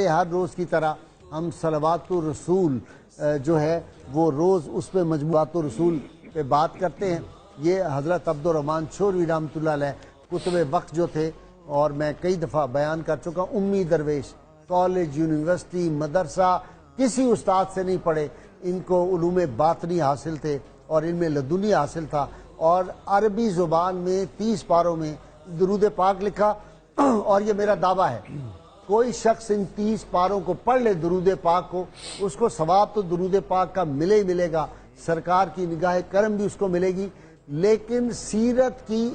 ہر روز کی طرح ہم صلوات الرسول جو ہے وہ روز اس پہ مجموعات الرسول پہ بات کرتے ہیں. یہ حضرت عبدالرحمن شوروی رحمۃ اللہ علیہ کتب وقت جو تھے، اور میں کئی دفعہ بیان کر چکا ہوں، امی درویش کالج، یونیورسٹی، مدرسہ کسی استاد سے نہیں پڑھے. ان کو علوم باطنی حاصل تھے اور ان میں لدنی حاصل تھا، اور عربی زبان میں 30 پاروں میں درود پاک لکھا. اور یہ میرا دعویٰ ہے، کوئی شخص ان 30 پاروں کو پڑھ لے درود پاک کو، اس کو ثواب تو درود پاک کا ملے ہی ملے گا، سرکار کی نگاہ کرم بھی اس کو ملے گی. لیکن سیرت کی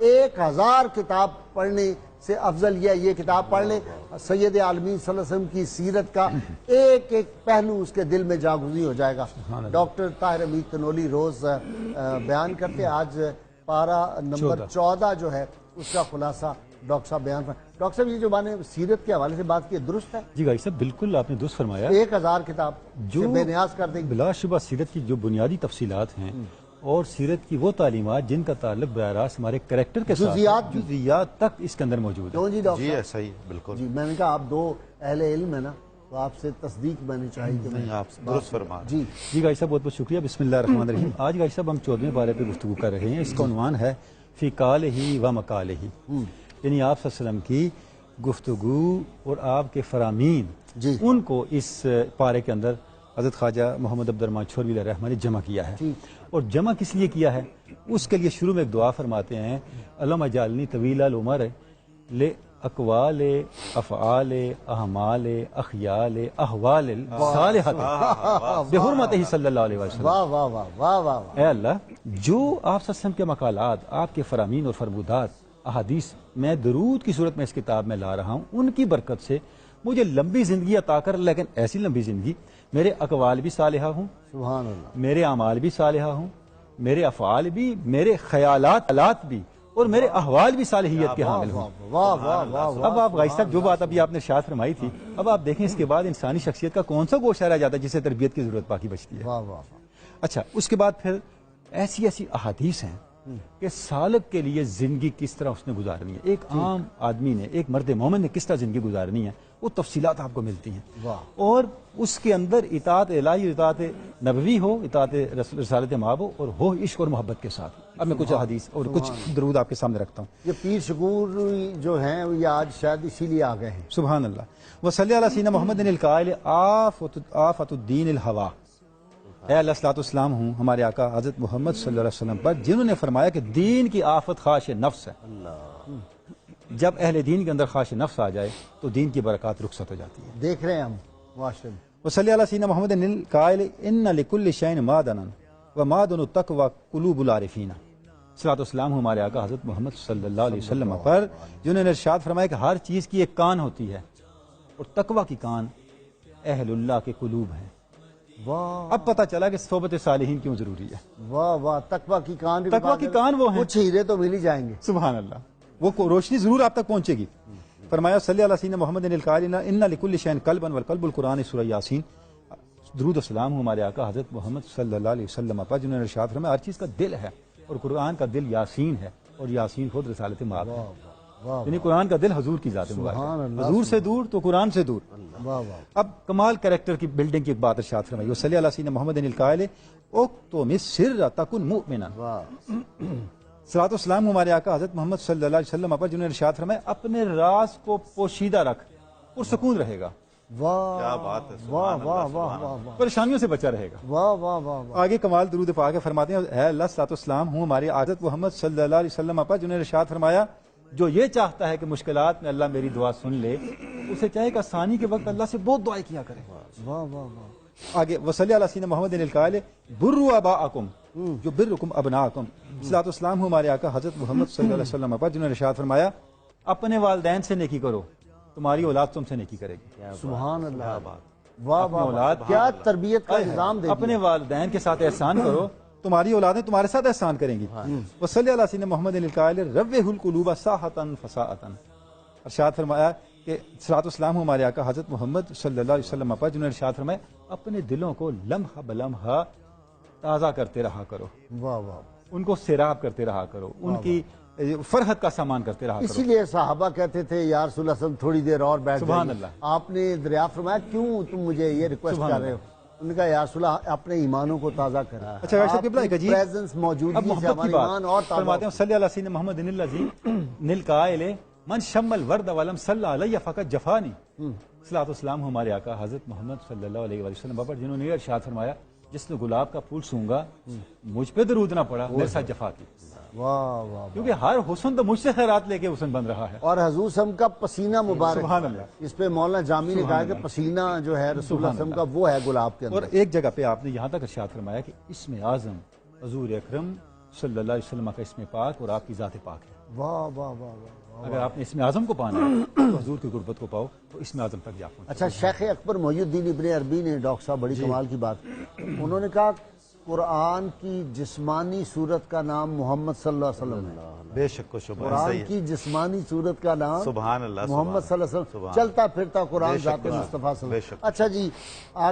1000 کتاب پڑھنے سے افضل یہ کتاب پڑھ لیں. سید عالمین صلی اللہ علیہ وسلم کی سیرت کا ایک ایک پہلو اس کے دل میں جاگزی ہو جائے گا. ڈاکٹر طاہر حمید تنولی روز بیان کرتے ہیں. آج پارہ نمبر 14 جو ہے اس کا خلاصہ ڈاکٹر صاحب بیان فرمائیں. ڈاکٹر صاحب، یہ جو میں نے سیرت کے حوالے سے بات کی درست ہے؟ جی بھائی صاحب، بالکل آپ نے درست فرمایا. 1000 کتاب جو بے نیاز کر دیں گے. بلا شبہ سیرت کی جو بنیادی تفصیلات ہیں اور سیرت کی وہ تعلیمات جن کا تعلق براہ راست ہمارے کریکٹر کے ساتھ جزئیات تک اس کے اندر موجود ہے. جی ڈاکٹر جی صحیح، بالکل. جی میں نے کہا آپ دو اہل علم ہیں نا، تو آپ سے تصدیق میں نے چاہیے کہ میں آپ درست فرما رہے ہیں. جی بھائی صاحب بہت بہت شکریہ. بسم اللہ الرحمن الرحیم. آج بھائی صاحب ہم 14ویں پارے پہ گفتگو کر رہے ہیں. اس کا عنوان ہے فی قالہ و مقالہ، یعنی آپ صلی اللہ علیہ وسلم کی گفتگو اور آپ کے فرامین، ان کو اس پارے کے اندر حضرت خواجہ محمد عبدالرحمن شوروی رحمہ نے جمع کیا ہے. اور جمع کس لیے کیا ہے؟ اس کے لیے شروع میں ایک دعا فرماتے ہیں، اللہم اجعلنی طویل العمر لے اقوال افعال احمال اخیال احوال صالحۃ بحرمتہ صلی اللہ علیہ وسلم. واہ واہ واہ واہ واہ. اے اللہ، جو آپ صلی اللہ علیہ وسلم کے مقالات، آپ کے فرامین اور فرمودات، احادیث میں درود کی صورت میں اس کتاب میں لا رہا ہوں، ان کی برکت سے مجھے لمبی زندگی عطا کر، لیکن ایسی لمبی زندگی میرے اقوال بھی صالحہ ہوں، سبحان اللہ، میرے اعمال بھی صالحہ ہوں، میرے افعال بھی، میرے خیالات بھی، اور میرے احوال بھی صالحیت کے حامل ہوں. واہ واہ واہ. اب آپ غازی صاحب جو بات ابھی آپ نے ارشاد فرمائی تھی، اب آپ دیکھیں اس کے بعد انسانی شخصیت کا کون سا گوشہ رہ جاتا ہے جسے تربیت کی ضرورت باقی بچتی ہے. واہ واہ. اچھا، اس کے بعد پھر ایسی احادیث ہیں کہ سالک کے لیے زندگی کس طرح اس نے گزارنی ہے، ایک عام آدمی نے، ایک مرد مومن نے کس طرح زندگی گزارنی ہے، وہ تفصیلات آپ کو ملتی ہیں. اور اس کے اندر اطاعت الہی، اطاعت نبوی ہو، اطاعت رسالت مآب ہو، اور ہو عشق اور محبت کے ساتھ. اب میں کچھ احادیث اور کچھ درود آپ کے سامنے رکھتا ہوں. یہ پیر شکور جو ہیں یہ آج شاید اسی لیے آ گئے ہیں. سبحان اللہ. وصلی علی سیدنا محمد القائل آفت الدین الہوا. اے اللہ صلاۃ والسلام ہوں ہمارے آقا حضرت محمد صلی اللہ علیہ وسلم پر، جنہوں نے فرمایا کہ دین کی آفت خواہش نفس ہے. جب اہل دین کے اندر خواہش نفس آ جائے تو دین کی برکات رخصت ہو جاتی ہے. دیکھ رہے ہیں ہم معاشرے میں. وصلی علی سیدنا محمد القائل ان لکل شیء معدنا ومعدن التقوی قلوب العارفین. صلاۃ والسلام ہوں ہمارے آقا حضرت محمد صلی اللہ علیہ وسلم پر، جنہوں نے ارشاد فرمایا کہ ہر چیز کی ایک کان ہوتی ہے، اور تقوی کی کان اہل اللہ کے قلوب ہیں. واہ. اب پتہ چلا کہ صحبت صالحین کیوں ضروری ہے. واہ واہ. تقوی کی کان، تقوی کی کان وہ ہیں. کچھ ہیرے تو مل ہی جائیں گے. سبحان اللہ. وہ روشنی ضرور آپ تک پہنچے گی. فرمایا صلی اللہ سیدنا محمد القائل ان لکل شیء قلبا والقلب القرآن سورہ یاسین. درود و سلام ہوں ہمارے آقا حضرت محمد صلی اللہ علیہ وسلم پر، جنہوں نے ارشاد فرمایا ہر چیز کا دل ہے، اور قرآن کا دل یاسین ہے، اور یاسین خود رسالت مآب ہے. یعنی قرآن کا دل حضور کی ذات مبارک، حضور سے دور تو قرآن سے دور. اب کمال کریکٹر کی بلڈنگ کی ایک بات ارشاد فرمائی. صلی اللہ سیدنا محمد القائل اکتم السر تکن مؤمنا. صلاۃ والسلام ہمارے آقا حضرت محمد صلی اللہ علیہ وسلم پر، جنہوں نے ارشاد فرمایا اپنے راز کو پوشیدہ رکھ اور سکون رہے گا. واہ کیا بات ہے. واہ واہ واہ واہ. پریشانیوں سے بچا رہے گا. واہ واہ واہ. آگے کمال درود پاک ہے. فرماتے ہیں اے اللہ صلاۃ والسلام ہوں ہمارے حضرت محمد صلی اللہ علیہ وسلم پر، جنہوں نے ارشاد فرمایا جو یہ چاہتا ہے کہ مشکلات میں اللہ میری دعا سن لے، اسے چاہے کہ آسانی کے وقت اللہ سے بہت دعائیں کیا کرے. واہ واہ واہ. آگے وصلی علی سیدنا محمد القائل بروا آباءکم جو برکم ابناءکم. صلاۃ والسلام ہمارے آقا حضرت محمد صلی اللہ علیہ وسلم پر، جنہوں نے ارشاد فرمایا اپنے والدین سے نیکی کرو، تمہاری اولاد تم سے نیکی کرے گی. سبحان اللہ. واہ واہ. اولاد کیا تربیت کا نظام دے. اپنے والدین کے ساتھ احسان کرو، تمہاری اولادیں تمہارے ساتھ احسان کریں گی. وصلی علی سیدنا محمد القائل روح القلوب صاحتن فصاعتن. ارشاد فرمایا کہ صلاۃ والسلام ہمارے آقا حضرت محمد صلی اللہ علیہ وسلم پر، جنہوں نے ارشاد فرمایا اپنے دلوں کو لمحہ بلمحہ تازہ کرتے رہا کرو، واہ واہ. ان کو سیراب کرتے رہا کرو، ان کی فرحت کا سامان کرتے رہا اسی کرو۔ لیے صحابہ کہتے تھے یا رسول اللہ صلی اللہ علیہ وسلم تھوڑی دیر اور بیٹھ سبحان جائیے۔ اللہ۔ آپ نے دریافت فرمایا کیوں تم مجھے یہ ریکویسٹ سبحان کر رہے ہو؟ انہوں نے کہا یا رسول اللہ اپنے ایمانوں کو تازہ کرا۔ اچھا ویسے قبلہ ایک عجیب پریزنس اب موجودگی سے محبت کی ہمارا ایمان اور بات تازہ فرماتے ہیں صلی اللہ علیہ وسلم محمد نل قائل من شم الورد ولم صلی علیہ فقط جفانی، صلاۃ والسلام ہمارے آقا حضرت محمد صلی اللہ علیہ وسلم بابر جنہوں نے ارشاد فرمایا جس نے گلاب کا پھول سونگا مجھ پہ درود نہ پڑا میرے ساتھ جفا کی، واہ واہ۔ کیونکہ ہر حسن تو مجھ سے خیرات لے کے حسن بن رہا ہے۔ اور حضور صلی اللہ علیہ وسلم کا پسینہ مبارک، سبحان اللہ۔ اس پہ مولانا جامی نے کہا کہ پسینہ جو ہے رسول اللہ صلی اللہ علیہ وسلم کا وہ ہے گلاب کے اور اندر۔ ایک جگہ پہ آپ نے یہاں تک ارشاد فرمایا کہ اسم اعظم حضور اکرم صلی اللہ علیہ وسلم کا اسم پاک اور آپ کی ذات پاک ہے۔ واہ واہ واہ واہ۔ اگر آپ نے اسم اعظم کو پانا ہے تو حضور کی قربت کو پاؤ تو اسم اعظم تک جا پہنچو۔ اچھا شیخ اکبر محی الدین ابن عربی نے ڈاکٹر صاحب بڑی کمال کی بات، انہوں نے کہا قرآن کی جسمانی صورت کا نام محمد صلی اللہ علیہ وسلم ہے۔ بے شک و شبہ قرآن صحیح ہے۔ کی جسمانی صورت کا نام سبحان اللہ، محمد سبحان صلی اللہ علیہ وسلم، سبحان چلتا پھرتا قرآن بے شک، ذات مصطفیٰ صلی اللہ علیہ بے وسلم۔ شک۔ اچھا جی